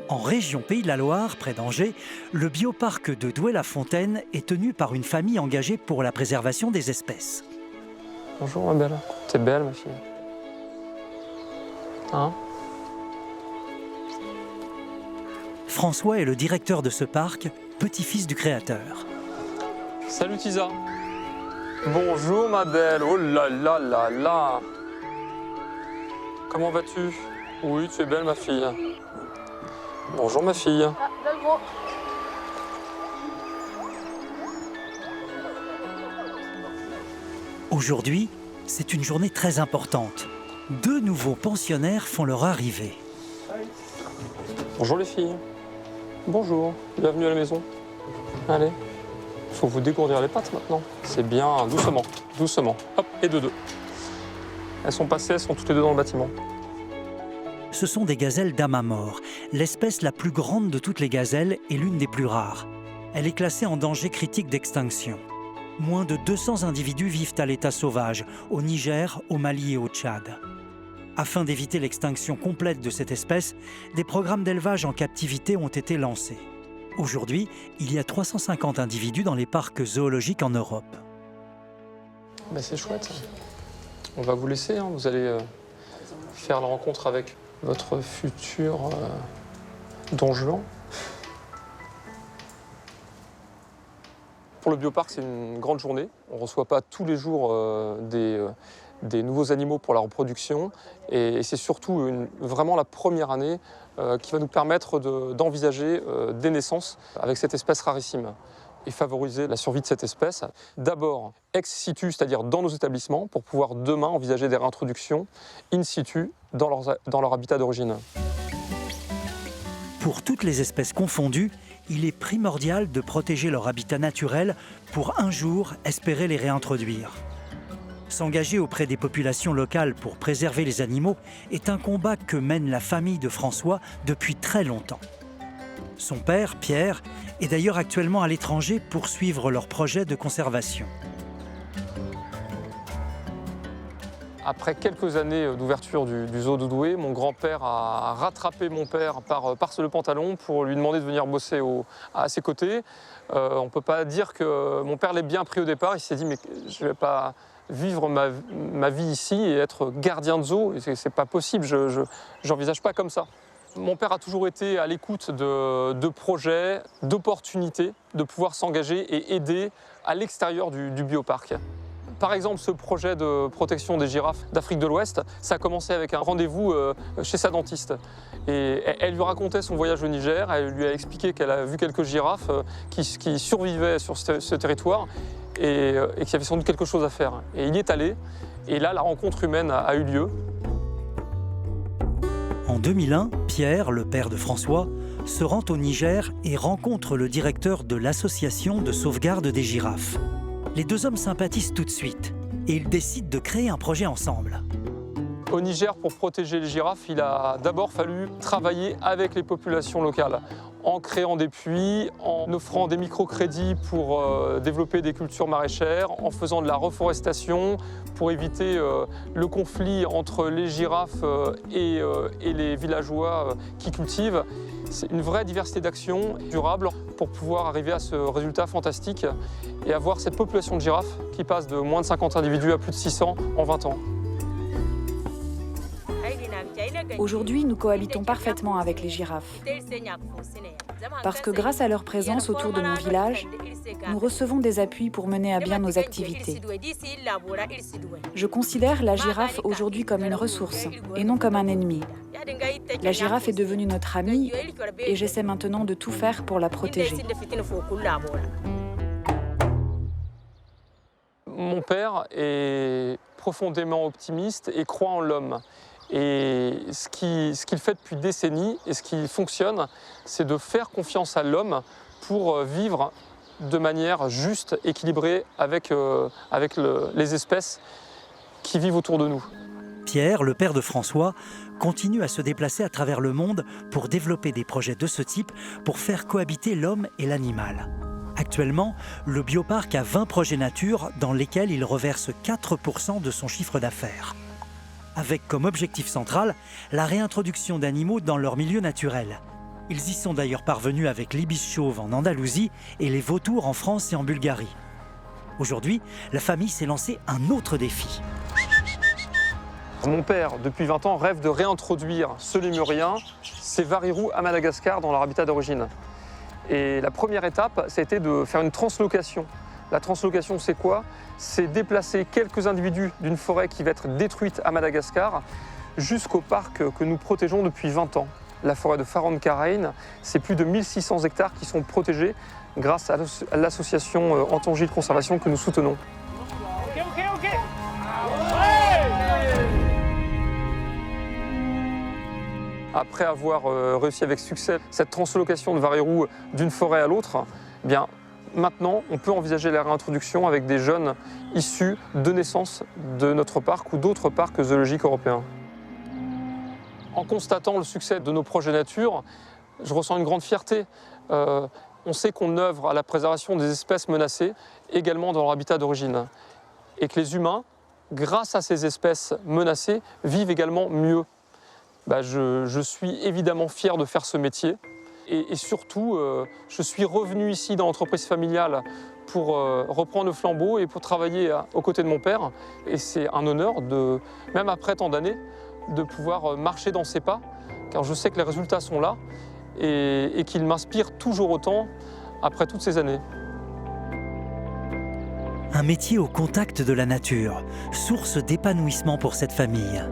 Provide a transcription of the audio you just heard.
En région Pays de la Loire, près d'Angers, le bioparc de Douai-la-Fontaine est tenu par une famille engagée pour la préservation des espèces. Bonjour ma belle. T'es belle ma fille. Hein? François est le directeur de ce parc, petit-fils du créateur. Salut Tisa. Bonjour ma belle. Oh là là là là. Comment vas-tu? Oui, tu es belle ma fille. Bonjour ma fille. Aujourd'hui, c'est une journée très importante. 2 nouveaux pensionnaires font leur arrivée. Bonjour les filles. Bonjour, bienvenue à la maison. Allez, il faut vous dégourdir les pattes maintenant. C'est bien, doucement, doucement. Hop, et de deux. Elles sont passées, elles sont toutes les deux dans le bâtiment. Ce sont des gazelles d'Amamor, l'espèce la plus grande de toutes les gazelles et l'une des plus rares. Elle est classée en danger critique d'extinction. Moins de 200 individus vivent à l'état sauvage, au Niger, au Mali et au Tchad. Afin d'éviter l'extinction complète de cette espèce, des programmes d'élevage en captivité ont été lancés. Aujourd'hui, il y a 350 individus dans les parcs zoologiques en Europe. Ben c'est chouette. On va vous laisser, hein. Vous allez faire la rencontre avec votre futur Don Juan. Pour le bioparc, c'est une grande journée. On ne reçoit pas tous les jours des nouveaux animaux pour la reproduction. Et c'est surtout vraiment la première année qui va nous permettre d'envisager des naissances avec cette espèce rarissime et favoriser la survie de cette espèce. D'abord ex situ, c'est-à-dire dans nos établissements, pour pouvoir demain envisager des réintroductions in situ dans leur habitat d'origine. Pour toutes les espèces confondues, il est primordial de protéger leur habitat naturel pour un jour espérer les réintroduire. S'engager auprès des populations locales pour préserver les animaux est un combat que mène la famille de François depuis très longtemps. Son père, Pierre, est d'ailleurs actuellement à l'étranger pour suivre leur projet de conservation. Après quelques années d'ouverture du zoo de Douai, mon grand-père a rattrapé mon père par-dessus le pantalon pour lui demander de venir bosser à ses côtés. On ne peut pas dire que mon père l'ait bien pris au départ. Il s'est dit mais je ne vais pas vivre ma vie ici et être gardien de zoo. C'est pas possible, je n'envisage pas comme ça. Mon père a toujours été à l'écoute de projets, d'opportunités, de pouvoir s'engager et aider à l'extérieur du bioparc. Par exemple, ce projet de protection des girafes d'Afrique de l'Ouest, ça a commencé avec un rendez-vous chez sa dentiste. Et elle lui racontait son voyage au Niger, elle lui a expliqué qu'elle a vu quelques girafes qui survivaient sur ce territoire et qu'il y avait sans doute quelque chose à faire. Et il y est allé, et là, la rencontre humaine a eu lieu. En 2001, Pierre, le père de François, se rend au Niger et rencontre le directeur de l'association de sauvegarde des girafes. Les 2 hommes sympathisent tout de suite et ils décident de créer un projet ensemble. Au Niger, pour protéger les girafes, il a d'abord fallu travailler avec les populations locales, en créant des puits, en offrant des microcrédits pour développer des cultures maraîchères, en faisant de la reforestation pour éviter le conflit entre les girafes et les villageois qui cultivent. C'est une vraie diversité d'actions durables pour pouvoir arriver à ce résultat fantastique et avoir cette population de girafes qui passe de moins de 50 individus à plus de 600 en 20 ans. Aujourd'hui, nous cohabitons parfaitement avec les girafes. Parce que grâce à leur présence autour de mon village, nous recevons des appuis pour mener à bien nos activités. Je considère la girafe aujourd'hui comme une ressource et non comme un ennemi. La girafe est devenue notre amie et j'essaie maintenant de tout faire pour la protéger. Mon père est profondément optimiste et croit en l'homme. Et ce qu'il fait depuis des décennies et ce qui fonctionne, c'est de faire confiance à l'homme pour vivre de manière juste, équilibrée avec les espèces qui vivent autour de nous. Pierre, le père de François, continue à se déplacer à travers le monde pour développer des projets de ce type pour faire cohabiter l'homme et l'animal. Actuellement, le bioparc a 20 projets nature dans lesquels il reverse 4% de son chiffre d'affaires. Avec comme objectif central la réintroduction d'animaux dans leur milieu naturel. Ils y sont d'ailleurs parvenus avec l'ibis chauve en Andalousie et les vautours en France et en Bulgarie. Aujourd'hui, la famille s'est lancée un autre défi. Mon père, depuis 20 ans, rêve de réintroduire ce lémurien, ces varirous à Madagascar, dans leur habitat d'origine. Et la première étape, ça a été de faire une translocation. La translocation, c'est quoi? C'est déplacer quelques individus d'une forêt qui va être détruite à Madagascar jusqu'au parc que nous protégeons depuis 20 ans. La forêt de Faron-Karain, c'est plus de 1600 hectares qui sont protégés grâce à l'association Antongil Conservation que nous soutenons. Après avoir réussi avec succès cette translocation de varirous d'une forêt à l'autre, eh bien, maintenant, on peut envisager la réintroduction avec des jeunes issus de naissance de notre parc ou d'autres parcs zoologiques européens. En constatant le succès de nos projets nature, je ressens une grande fierté. On sait qu'on œuvre à la préservation des espèces menacées, également dans leur habitat d'origine. Et que les humains, grâce à ces espèces menacées, vivent également mieux. Je suis évidemment fier de faire ce métier. Et surtout, je suis revenu ici dans l'entreprise familiale pour reprendre le flambeau et pour travailler aux côtés de mon père. Et c'est un honneur, même après tant d'années, de pouvoir marcher dans ses pas, car je sais que les résultats sont là et qu'ils m'inspirent toujours autant après toutes ces années. Un métier au contact de la nature, source d'épanouissement pour cette famille.